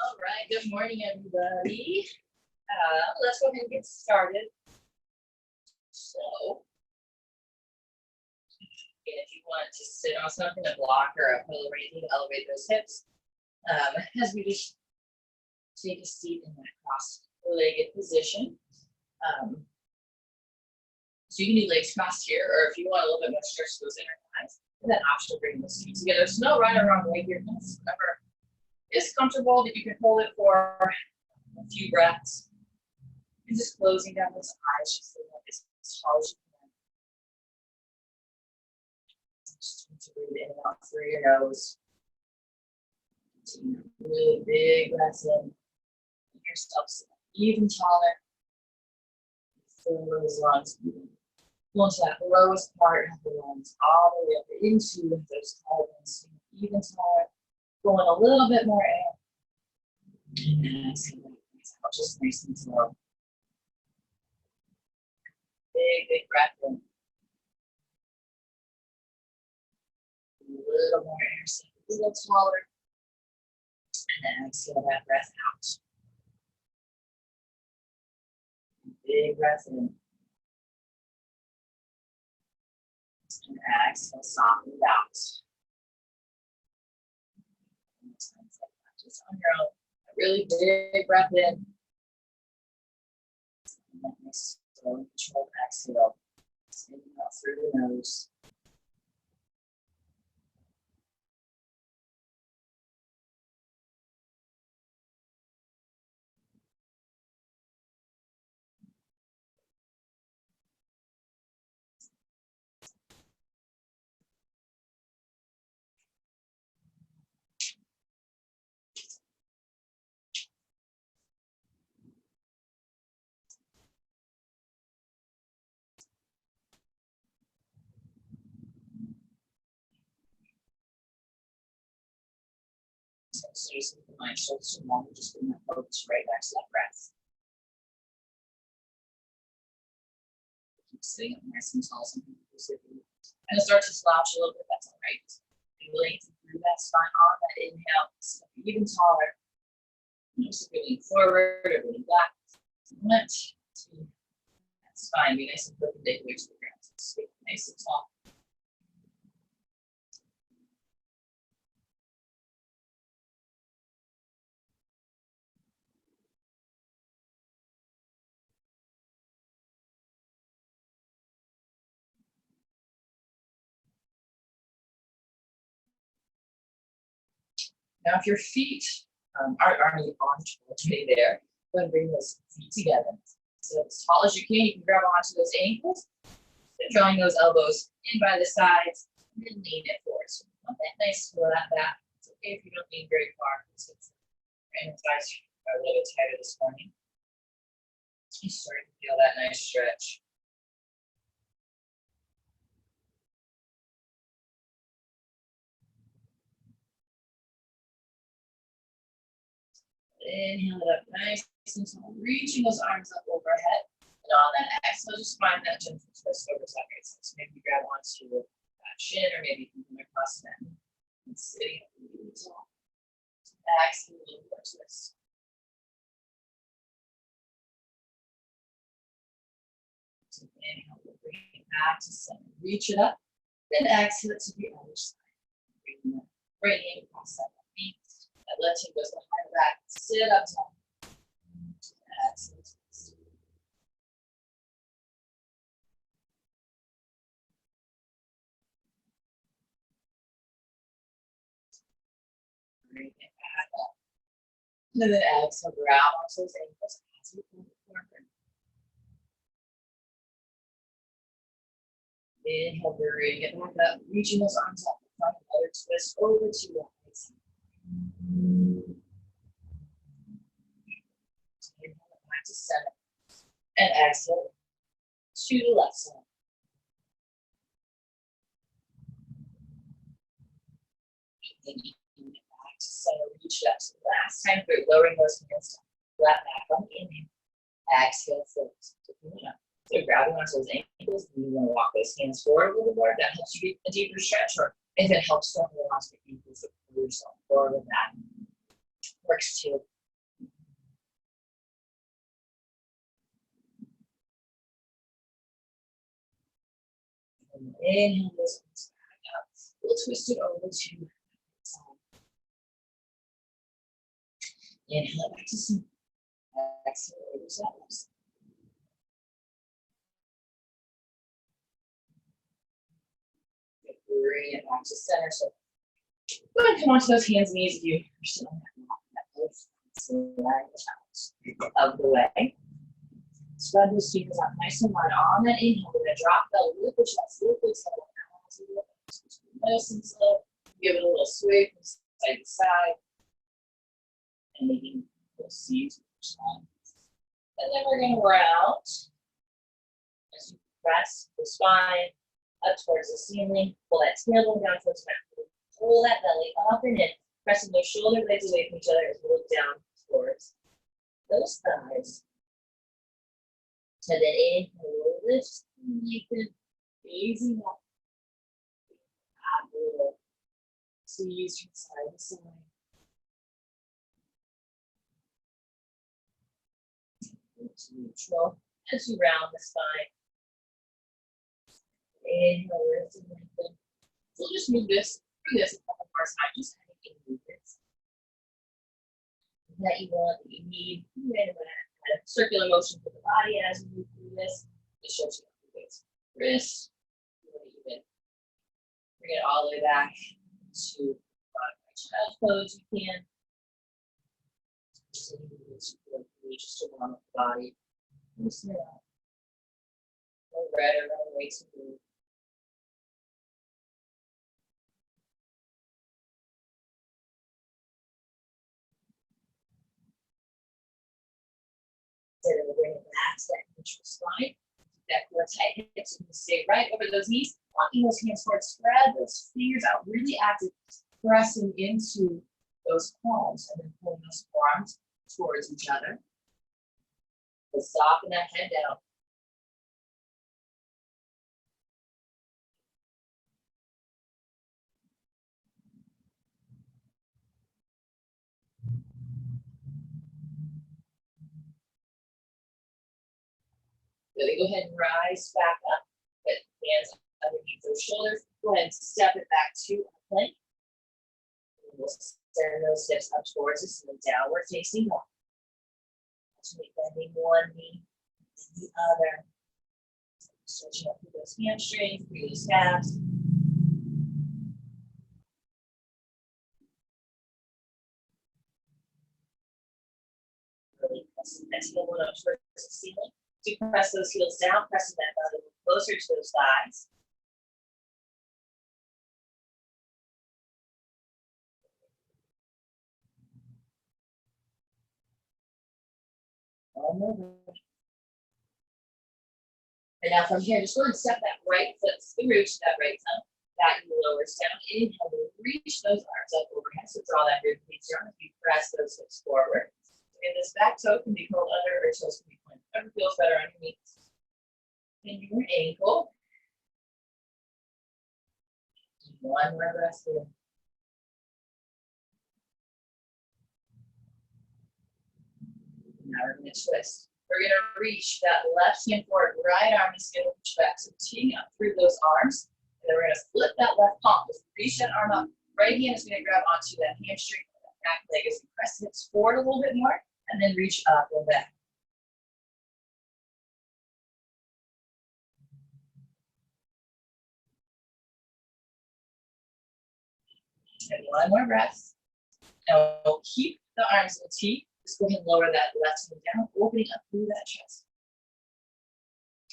All right, good morning, everybody. Let's go ahead and get started. So, if you want to sit on something, a block or a pillow or anything, elevate those hips. As we just take a seat in that cross-legged position. So you can do legs crossed here, or if you want a little bit more stretch to those inner thighs, and then optional bring those feet together. So no right or wrong way here. Whatever is comfortable, that you can hold it for a few breaths. And just closing down those eyes, just as tall as you can. Just to breathe in and out through your nose. Really big breaths in. Make yourself even taller. Fill those lungs. Pull into that lowest part of the lungs, all the way up into those collarbones. Even taller. Going a little bit more air. And exhale. Just nice and slow. Big breath in. A little more air, so a little taller. And then exhale that breath out. Big breath in. And exhale, soften it out. Just on your own. A really big breath in. And then nice, slow, controlled exhale. Exhaling out through the nose. So just keep in mind, shoulders are long, just bring that focus right back to that breath. Keep sitting up nice and tall, some people and start to slouch a little bit, that's all right. And lengthen through that spine on that inhale, so even taller. Just leaning forward or leaning back. That's fine, be nice and perpendicular to the ground. So stay nice and tall. Now, if your feet aren't already on today there, go ahead and bring those feet together. So as tall as you can grab onto those ankles, and drawing those elbows in by the sides, and then lean it forward. So you want that nice flat back. It's okay if you don't lean very far. And the thighs are a little bit tighter this morning. You're starting to feel that nice stretch. Inhale it up nice and tall, reaching those arms up overhead. And on that exhale, just find that gentle twist over to that right side. So maybe grab onto that shin, or maybe you can across that and sitting up really tall. Exhale, a little more twist. So inhale, we'll bring it back to center. Reach it up. Then exhale it to the other side. Bringing across that knee. That left hip goes behind the back. Sit up tall. Exhale. Bring it back up. And then exhale, grab onto those ankles as you pull forward. Inhale, bring it back up. Reaching those arms up in front. Another twist over to the right side. Inhale back to center. And exhale to the left side. And then back to center, reach it up. So last time through, lowering those hands down. Flat back on the inhale. Exhale, fold. So grabbing onto those ankles, you want to walk those hands forward a little more. That helps you get a deeper stretch, or if it helps to hold onto the ankles, so pull yourself forward with that. Works too. Inhale those arms back up. We'll twist it over to the side. Inhale back to center. Exhale over to that left side. Bring it back to center. So go ahead and come onto those hands and knees if you're still on that mat. Slide out of the way. Spread those fingers out nice and wide. On that inhale, we're going to drop belly, lift the chest, lift the tail. Nice and slow. Give it a little sway from side to side. And maybe we'll see to the side. And then we're going to round as you press the spine up towards the ceiling. Pull that tailbone down towards the mat. Pull that belly up and in. Pressing those shoulder blades away from each other as we look down towards those thighs. And then inhale, lift, lengthen, easy up. Abdominal. Squeeze from side to side. Into neutral as you round the spine. Inhale, lift and lengthen. So we'll just move this through this a couple more times, just any movements that you want, that you need. You're going to have circular motion for the body as we move through this. It shows you how to wrist. You want to even bring it all the way back to child pose. You can. Just around the body. Loosen it up. No red or no way to move. Then we'll bring it back to that neutral spine. That core tight hips. You can stay right over those knees. Walking those hands forward. Spread those fingers out. Really active. Pressing into those palms and then pulling those forearms towards each other. We'll soften that head down. Really go ahead and rise back up. Put hands underneath those shoulders. Go ahead and step it back to a plank. And we'll send those hips up towards us in the downward facing dog. Bending one knee and the other. Stretching up through those hamstrings, through those calves. Really pressing that tailbone up towards the ceiling. To press those heels down, pressing that belly closer to those thighs. One more. And now from here, just go ahead and step that right foot through to that right thumb. Back and lowers down. Inhale, reach those arms up overhead. So draw that rib cage down as you press those hips forward. And this back toe can be curled under or toes can be pointed. Whatever feels better underneath. And your ankle. One more breath here. Now we're going to twist. We're going to reach that left hand forward, right arm is going to reach back. So teeing up through those arms. And then we're going to flip that left palm. Just reach that arm up. Right hand is going to grab onto that hamstring, that back leg as you press the hips forward a little bit more, and then reach up and back. And one more breath. Now we'll keep the arms in the T. Just go ahead and lower that left hand down, opening up through that chest.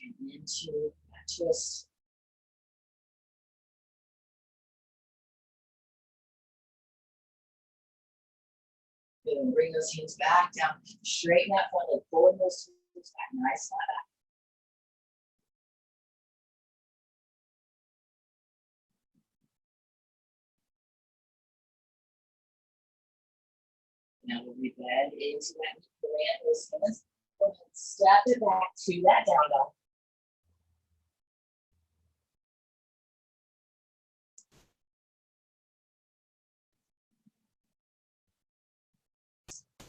And into that twist. Good, and bring those hands back down. Straighten that front leg, pulling those hips back, nice flat back. Now we'll rebend into that land those hands. Go ahead and step it back to that down dog.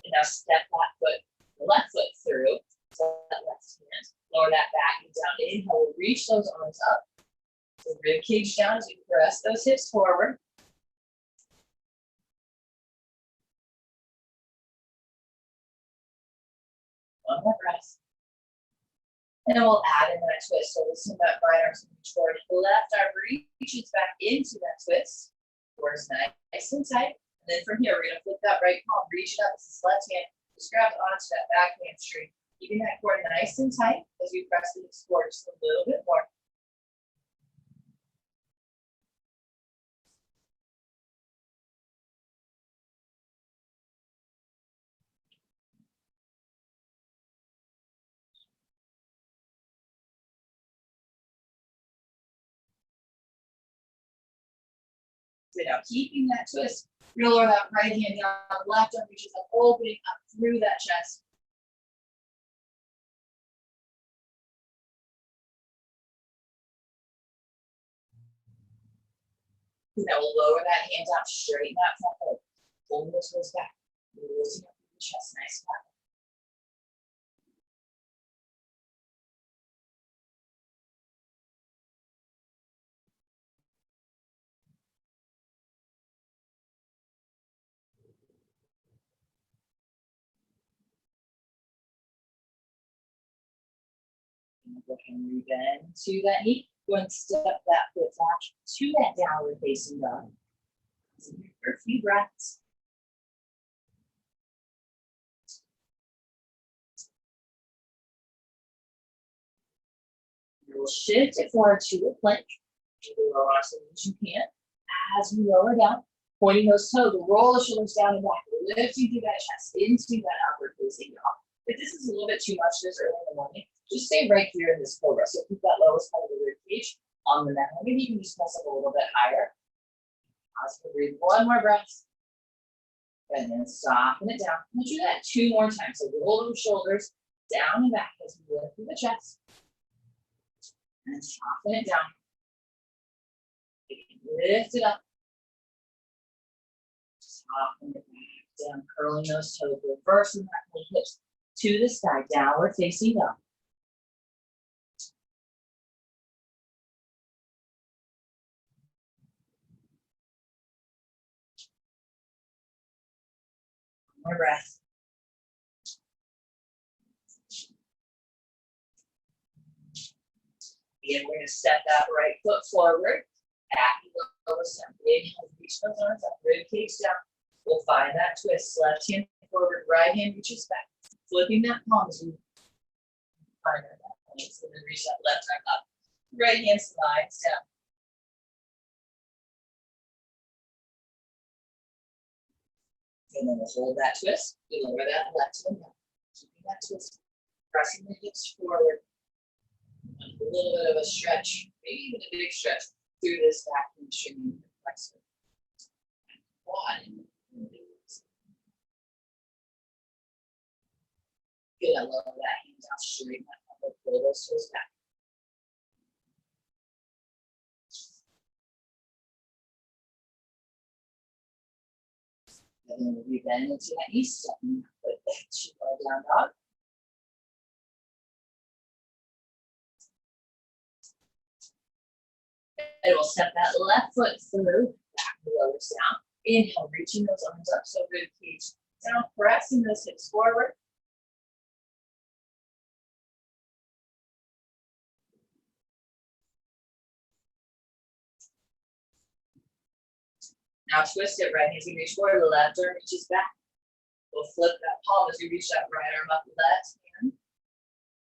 And now step that foot, the left foot through. So that left hand. Lower that back and down. Inhale, reach those arms up. So rib cage down as you press those hips forward. One more breath. And then we'll add in that twist. So listen, that right arm's moving toward the left arm reaches back into that twist. Doors nice and tight. And then from here, we're going to flip that right palm, reach it up with this left hand, just grab onto that back hamstring. Keeping that core nice and tight as we press the hips forward just a little bit more. So now keeping that twist, you're gonna lower that right hand down, left arm reaches up, opening up through that chest. Now we'll lower that hand down, straighten that front leg, pull the toes back, lifting up through the chest, nice flat. Go ahead and rebend to that knee. Go and step that foot back to that downward facing dog. So for a few breaths. We'll shift it forward to a plank. Lower as soon as you can. As we lower down, pointing those toes, roll the shoulders down and back, lifting through that chest into that upward facing dog. If this is a little bit too much this early in the morning, just stay right here in this cobra. So keep that lowest part of the rib cage on the neck. Maybe you can just press up a little bit higher. As we breathe, one more breath. And then soften it down. We'll do that 2 more times. So roll those shoulders down and back as we lift through the chest. And soften it down. Lift it up. Soften it back down, curling those toes, reversing that hips to the sky, downward facing dog. One more breath. Again, we're going to step that right foot forward. Back, lower step. Inhale, reach those arms up, rib cage down. We'll find that twist. Left hand forward, right hand reaches back. Flipping that palm as we find that point. So then reach that left arm up. Right hand slides down. And then we'll hold that twist. We lower that left one down. Keeping that twist. Pressing the hips forward. A little bit of a stretch, maybe even a big stretch through this back hamstring flexor. One. Good. I lower that hand down, straighten that up, pull those toes back. And then we'll rebend into that knee, stepping that foot back to our down dog. And we'll step that left foot through, back the lowers down. Inhale, reaching those arms up, so rib cage down, pressing those hips forward. Now twist it, right as you reach forward, the left arm reaches back. We'll flip that palm as you reach that right arm up, left hand.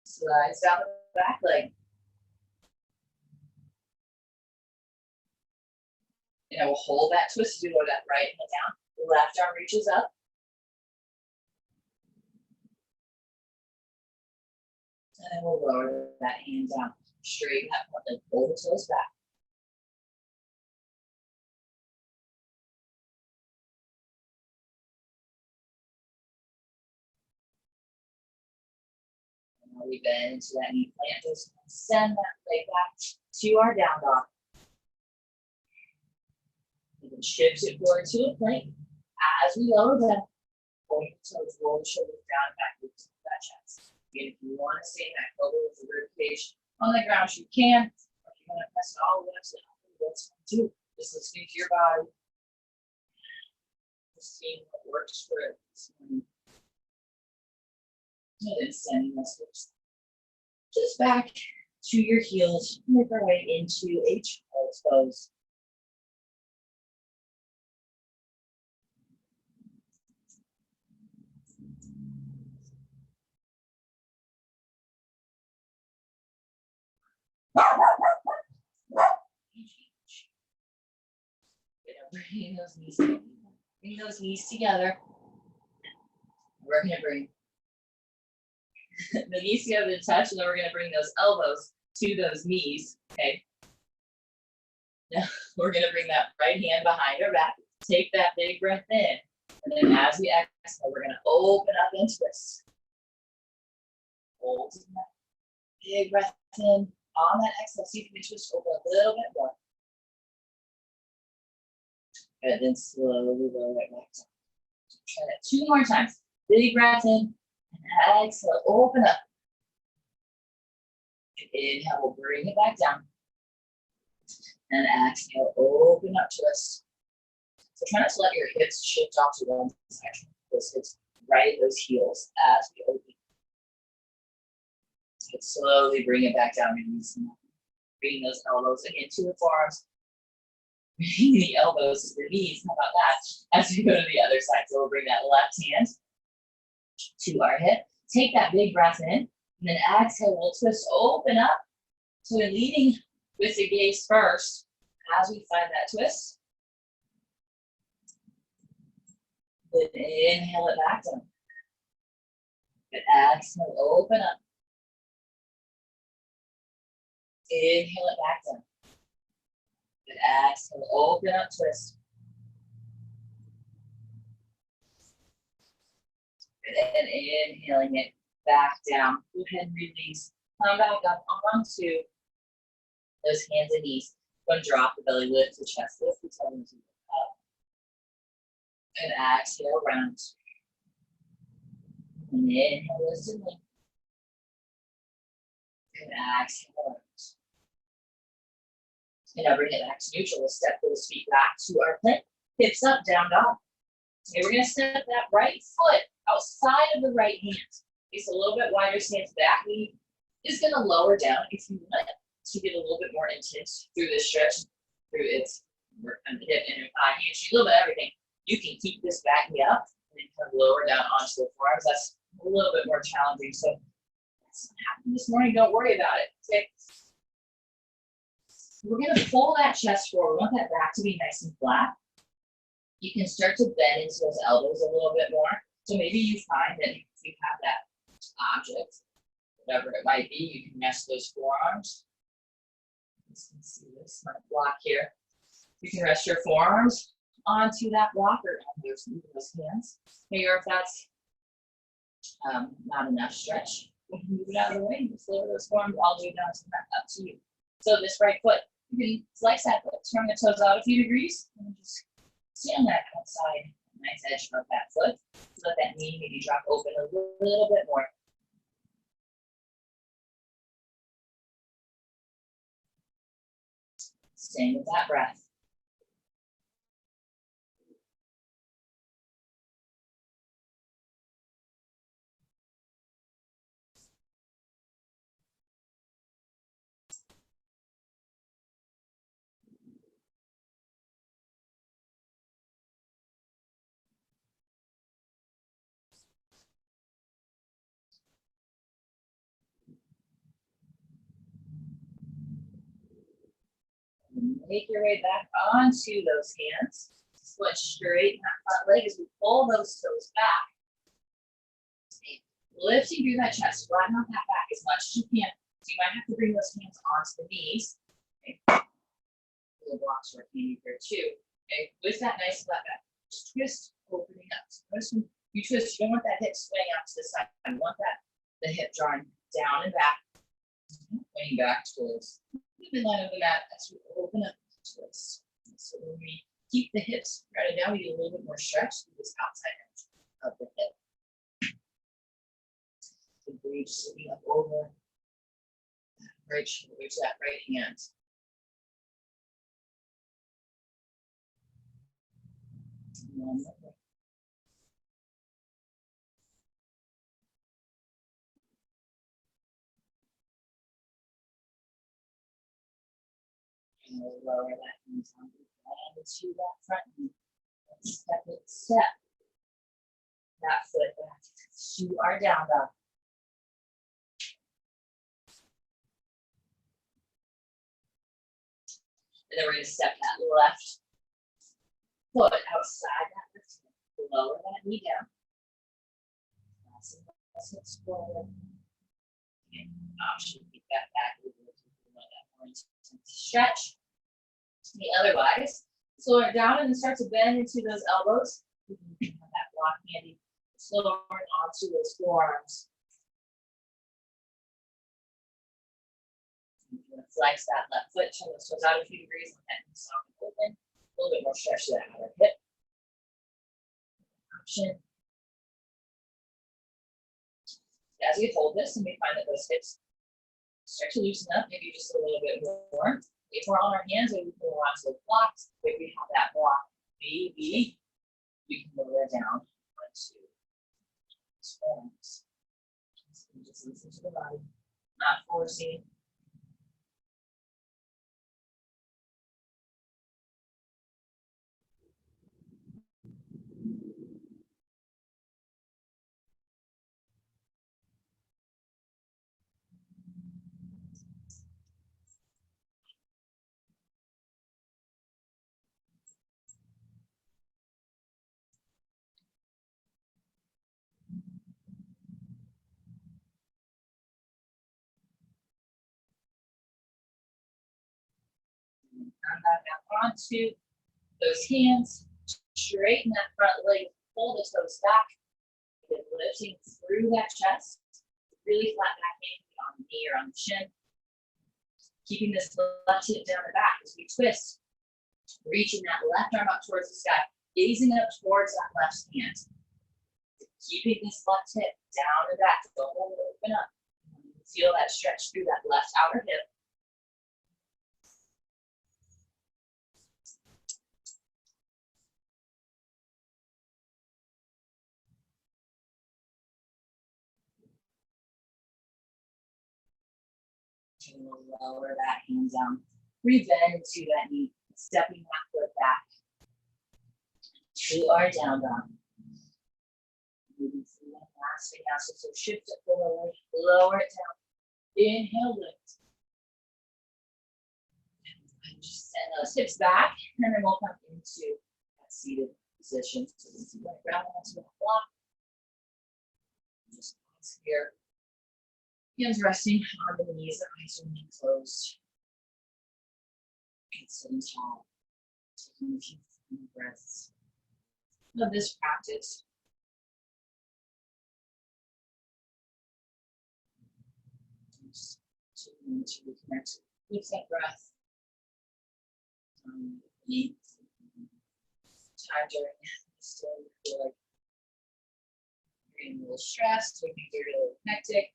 Slides down the back leg. And we'll hold that twist as we lower that right hand down. The left arm reaches up. And then we'll lower that hand down. Straighten that front leg, pull the toes back. And now we bend into that knee plant. Just send that leg back to our down dog. And then shift it forward to a plank. As we lower down, point the toes, roll the shoulders down and back to that chest. Again, if you want to stay in that cobra with the rib cage on the ground, you can. Or if you kind of press it all the way up to the elbow. That's fine too. Just listening to your body. Just seeing what works for it this morning. And then sending us just back to your heels. Make our way into a child's pose. Bring those knees together. Bring those knees together. We're going to bring the knees together to touch, and then we're going to bring those elbows to those knees. Okay. Now we're going to bring that right hand behind our back. Take that big breath in, and then as we exhale, we're going to open up and twist. Hold that big breath in. On that exhale, see if you can twist over a little bit more. And then slowly roll it back down. Try that 2 more times. Big breath in, and exhale, open up. Inhale, we'll bring it back down. And exhale, open up, twist. So try not to let your hips shift off to one side. Those hips right, those heels as we open. So slowly bring it back down, releasing that. Bring those elbows again to the forearms. Bring the elbows to the knees. How about that? As we go to the other side. So we'll bring that left hand to our hip. Take that big breath in. And then exhale, we'll twist, open up. So we're leading with the gaze first. As we find that twist. Then inhale it back down. And exhale, open up. Inhale it back down. Good. Exhale, open up, twist. Good. And inhaling it back down. Go ahead and release. Come back up onto those hands and knees. Go and drop the belly, lift the chest, lift the toes up. And exhale, round. And inhale, lift and lift. And exhale, round. And now bring it back to neutral. We'll step those feet back to our plank. Hips up, down dog. Okay, we're going to step that right foot outside of the right hand. It's a little bit wider stance. Back knee is going to lower down if you want to get a little bit more intense through this stretch, through its work on the hip and your thigh, hamstring, a little bit of everything. You can keep this back knee up and then kind of lower down onto the forearms. That's a little bit more challenging. So that's what happened this morning. Don't worry about it. Okay. We're going to pull that chest forward. We want that back to be nice and flat. You can start to bend into those elbows a little bit more. So maybe you find that if you have that object, whatever it might be, you can rest those forearms. You can see this block here. You can rest your forearms onto that block or on those hands. Maybe if that's not enough stretch, we can move it out of the way and just lower those forearms all the way down to that, up to you. So this right foot, you can flex that foot, turn the toes out a few degrees, and just stay on that outside, nice edge of that foot. Let that knee maybe drop open a little bit more. Staying with that breath. Make your way back onto those hands. Foot straight, that front leg as we pull those toes back. Lifting through that chest, flatten out that back as much as you can. So you might have to bring those hands onto the knees. Okay. Little blocks working here too. Okay, with that nice flat back, just twist, opening up. So notice when you twist, you don't want that hip swaying out to the side. You want the hip drawing down and back, pointing back towards the line of the mat as we open up twist. So when we keep the hips right now, we get a little bit more stretch through this outside edge of the hip. The breathe, sitting up over that right shoulder to that right hand. One more. And we'll lower that knee down and into that front knee. Step it, step. That foot back to our down dog. And then we're going to step that left foot outside that left hip. Lower that knee down. Let's forward. And option, keep that back. Stretch. Otherwise, slow it down and then start to bend into those elbows. You can have that block handy. Slow onto those forearms. Flex that left foot, turn those toes out a few degrees, and then soft and open. A little bit more stretch to that outer hip. Option. As we hold this, and we find that those hips start to loosen up, maybe just a little bit more. If we're on our hands, maybe we can go onto the blocks. If we have that block, maybe we can lower down onto these forms. Just listen to the body, not forcing. Come back out onto those hands. Straighten that front leg. Pull the toes back. Then lifting through that chest. Really flat back on the knee or on the chin. Keeping this left hip down the back as we twist. Reaching that left arm up towards the sky. Gazing up towards that left hand. Keeping this left hip down and back. Don't hold it, open up. Feel that stretch through that left outer hip. And we'll lower that hand down. Rebend into that knee, stepping that foot back to our down dog. Moving through that last vinyasa. So shift it forward, lower it down. Inhale, lift. And just send those hips back, and then we'll come into that seated position. So this is like ground onto that block. Just pause here. Hands resting on the knees, eyes remain closed. And sitting tall. Taking a few breaths of this practice. Just to reconnect with that breath. Eat. Time during this day, you feel like you're getting a little stressed, or maybe you're really hectic.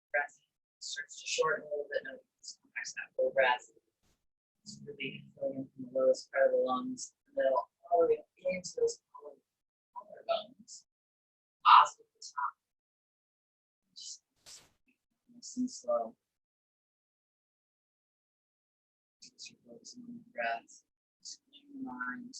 Breath starts to shorten a little bit. Notice that full breath. It's really filling from the lowest part of the lungs, the middle, all the way into those collarbones. Pause at the top. Just nice and slow. Just focusing on the breath. Just clear your mind.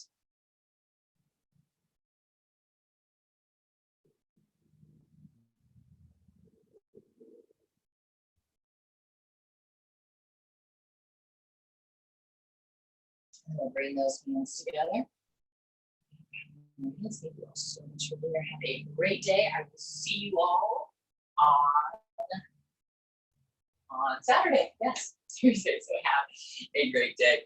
And we'll bring those hands together. Thank you all so much for being here. Have a great day. I will see you all on Saturday. Yes, Tuesday. So have a great day.